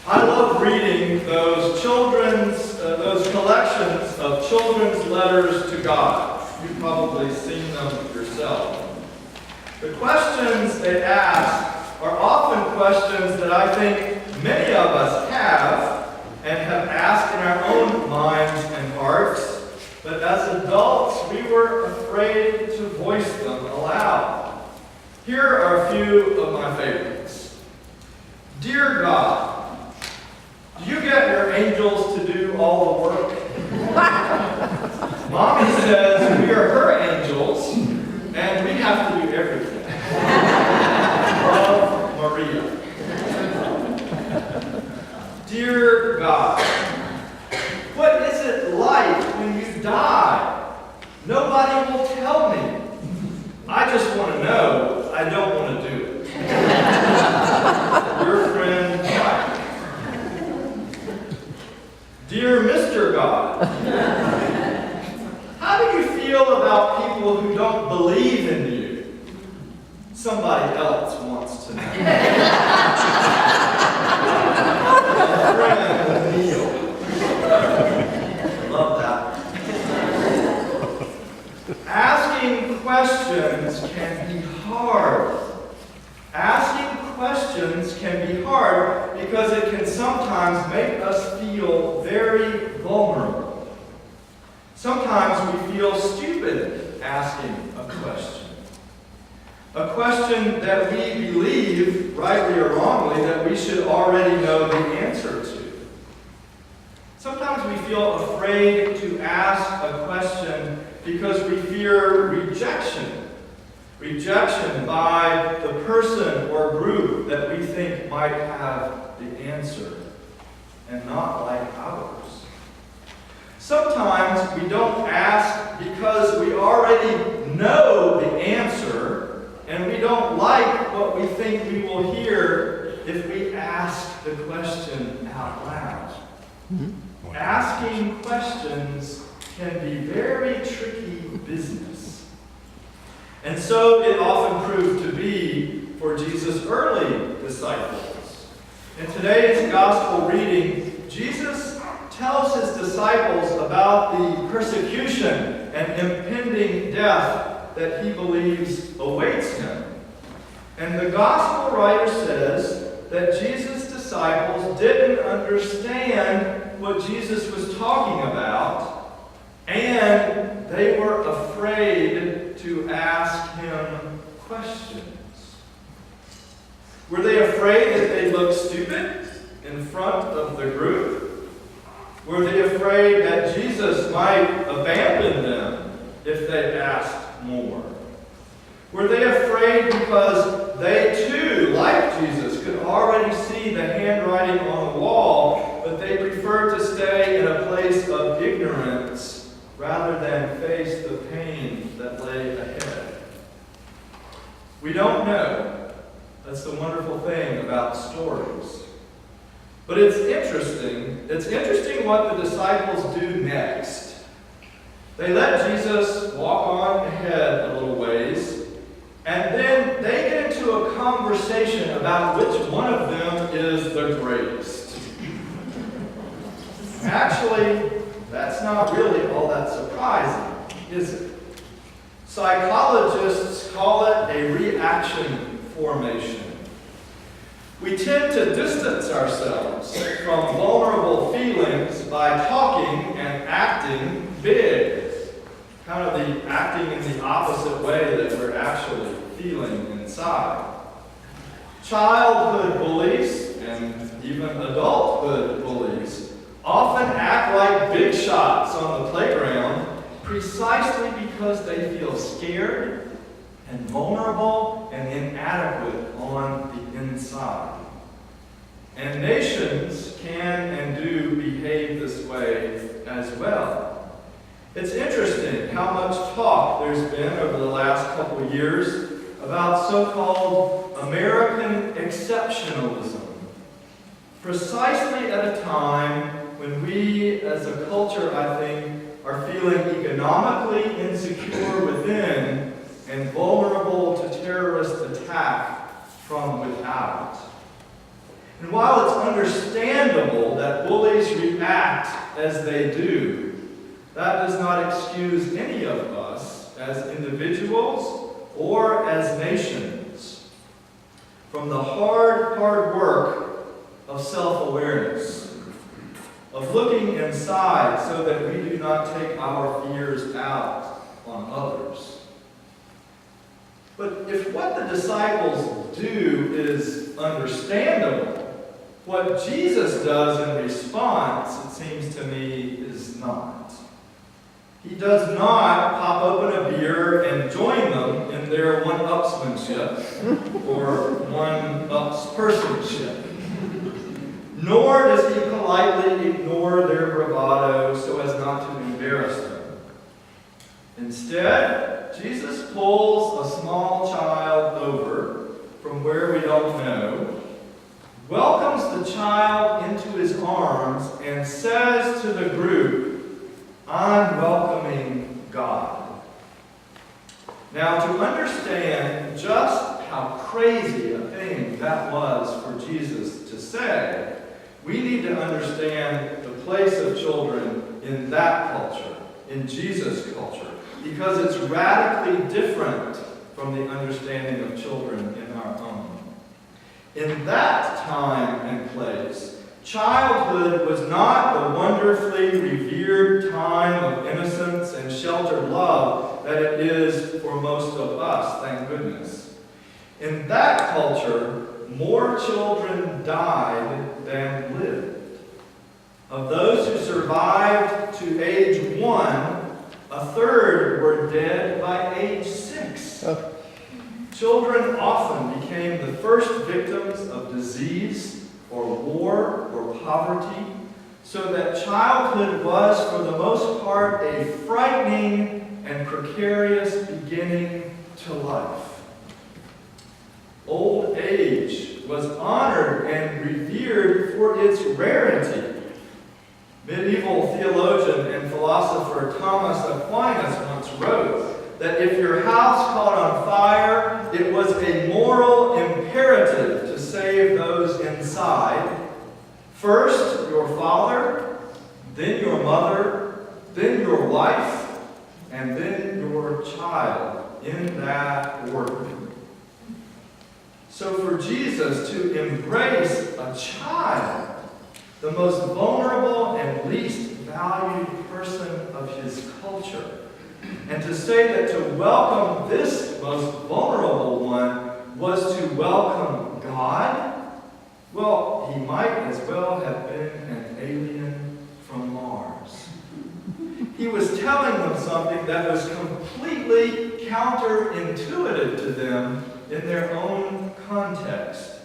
I love reading those those collections of children's letters to God. You've probably seen them yourself. The questions they ask are often questions that I think many of us have and have asked in our own minds and hearts, but as adults we were afraid to voice them aloud. Here are a few of my favorites. Dear God, do you get your angels to do all the work? Mommy says we are her angels, and we have to do everything. Love, Maria. Dear God, what is it like when you die? Nobody will tell me. I just want to know. I don't want to do it. Your friend, Mike. Dear Mr. God, how do you feel about people who don't believe in you? Somebody else wants to know. Friend Neil. Love that. Asking questions can be hard. Asking questions can be hard because it can sometimes make us feel very vulnerable. Sometimes we feel stupid asking a question. A question that we believe, rightly or wrongly, that we should already know the answer to. Sometimes we feel afraid to ask a question because we fear rejection. Rejection by the person or group that we think might have the answer and not like ours. Sometimes we don't ask because we already know the answer and we don't like what we think we will hear if we ask the question out loud. Mm-hmm. Asking questions can be very tricky business. And so it often proved to be for Jesus' early disciples. In today's gospel reading, Jesus tells his disciples about the persecution and impending death that he believes awaits him. And the gospel writer says that Jesus' disciples didn't understand what Jesus was talking about, and they were afraid to ask him questions. Were they afraid that they looked stupid in front of the group? Were they afraid that Jesus might abandon them if they asked more? Were they afraid because they too, like Jesus, could already see the handwriting on the wall, but they preferred to stay in a place of ignorance rather than face the pain that lay ahead? We don't know. That's the wonderful thing about stories. But it's interesting. It's interesting what the disciples do next. They let Jesus walk on ahead a little ways, and then they get into a conversation about which one of them is the greatest. Actually, that's not really all that surprising, is it? Psychologists call it a reaction formation. We tend to distance ourselves from vulnerable feelings by talking and acting big. Kind of the acting in the opposite way that we're actually feeling inside. Childhood bullies and even adulthood bullies often act like big shots on the playground precisely because they feel scared and vulnerable and inadequate on the inside. And nations can and do behave this way as well. It's interesting how much talk there's been over the last couple of years about so-called American exceptionalism, precisely at a time when we as a culture, I think, are feeling economically insecure within and vulnerable to terrorist attack from without. And while it's understandable that bullies react as they do, that does not excuse any of us as individuals or as nations from the hard work of self-awareness, of looking inside so that we do not take our fears out on others. But if what the disciples do is understandable, what Jesus does in response, it seems to me, is not. He does not pop open a beer and join them in their one-upsmanship or one-ups-personship. Nor does he politely ignore their bravado so as not to embarrass them. Instead, Jesus pulls a small child over from where we don't know, welcomes the child into his arms, and says to the group, "I'm welcoming God." Now, to understand just how crazy a thing that was for Jesus to say, we need to understand the place of children in that culture, in Jesus' culture, because it's radically different from the understanding of children in our own. In that time and place, childhood was not the wonderfully revered time of innocence and sheltered love that it is for most of us, thank goodness. In that culture, more children died than lived. Of those who survived to age 1, a third were dead by age 6. Children often became the first victims of disease or war or poverty, so that childhood was, for the most part, a frightening and precarious beginning to life. Old age was honored and revered for its rarity. Medieval theologian and philosopher Thomas Aquinas once wrote that if your house caught on fire, it was a moral imperative to save those inside. First, your father, then your mother, then your wife, and then your child, in that order. So for Jesus to embrace a child, the most vulnerable and least valued person of his culture, and to say that to welcome this most vulnerable one was to welcome God, well, he might as well have been an alien from Mars. He was telling them something that was completely counterintuitive to them in their own context.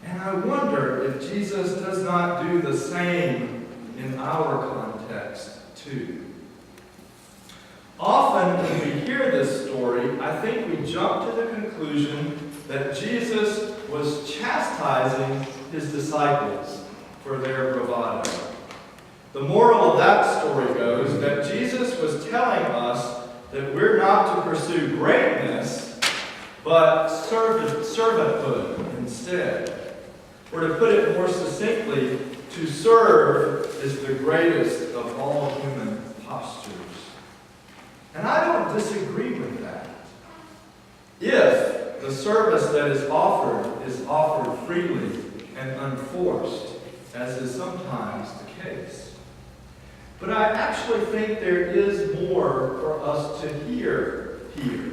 And I wonder if Jesus does not do the same in our context too. Often when we hear this story, I think we jump to the conclusion that Jesus was chastising his disciples for their bravado. The moral of that story goes that Jesus was telling us that we're not to pursue greatness, but servanthood instead. Or to put it more succinctly, to serve is the greatest of all human postures. And I don't disagree with that, if the service that is offered freely and unforced, as is sometimes the case. But I actually think there is more for us to hear here.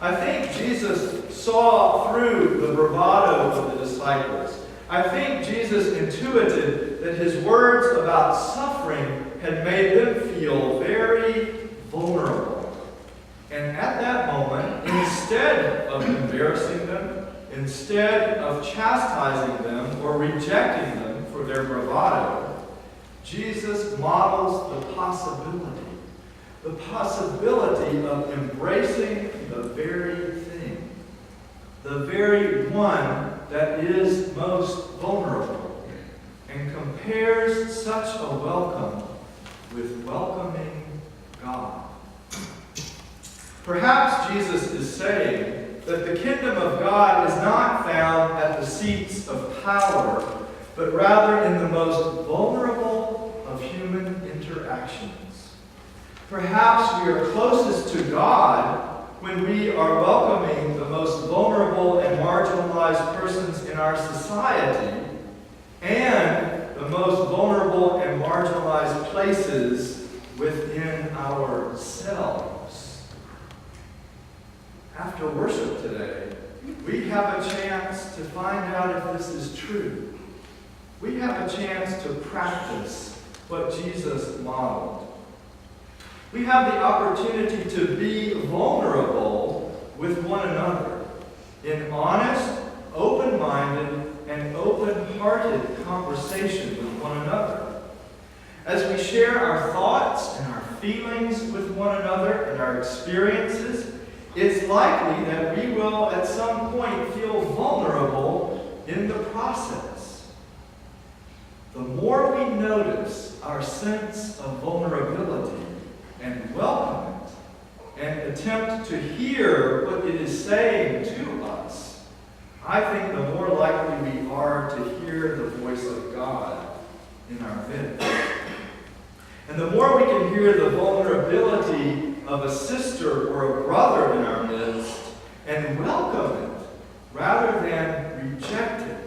I think Jesus saw through the bravado of the disciples. I think Jesus intuited that his words about suffering had made them feel very vulnerable. And at that moment, instead of embarrassing them, instead of chastising them or rejecting them for their bravado, Jesus models the possibility of embracing the very thing, the very one that is most vulnerable, and compares such a welcome with welcoming God. Perhaps Jesus is saying that the kingdom of God is not found at the seats of power, but rather in the most vulnerable of human interactions. Perhaps we are closest to God when we are welcoming the most vulnerable and marginalized persons in our society and the most vulnerable and marginalized places within ourselves. After worship today, we have a chance to find out if this is true. We have a chance to practice what Jesus modeled. We have the opportunity to be vulnerable with one another in honest, open-minded, and open-hearted conversation with one another. As we share our thoughts and our feelings with one another and our experiences, it's likely that we will at some point feel vulnerable in the process. The more we notice our sense of vulnerability and welcome it and attempt to hear what it is saying to us, I think the more likely we are to hear the voice of God in our midst. And the more we can hear the vulnerability of a sister or a brother in our midst and welcome it rather than reject it,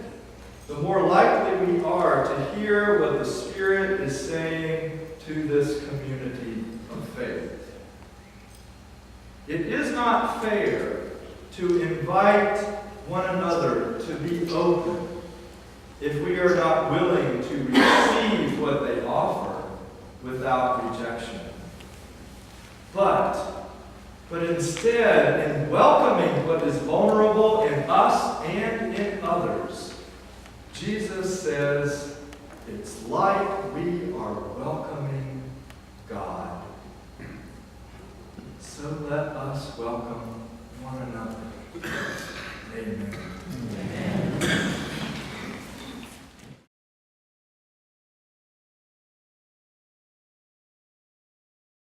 the more likely we are to hear what the Spirit is saying to this community of faith. It is not fair to invite one another to be open if we are not willing to receive what they offer without rejection. But instead, in welcoming what is vulnerable in us and in others, Jesus says it's like we are welcoming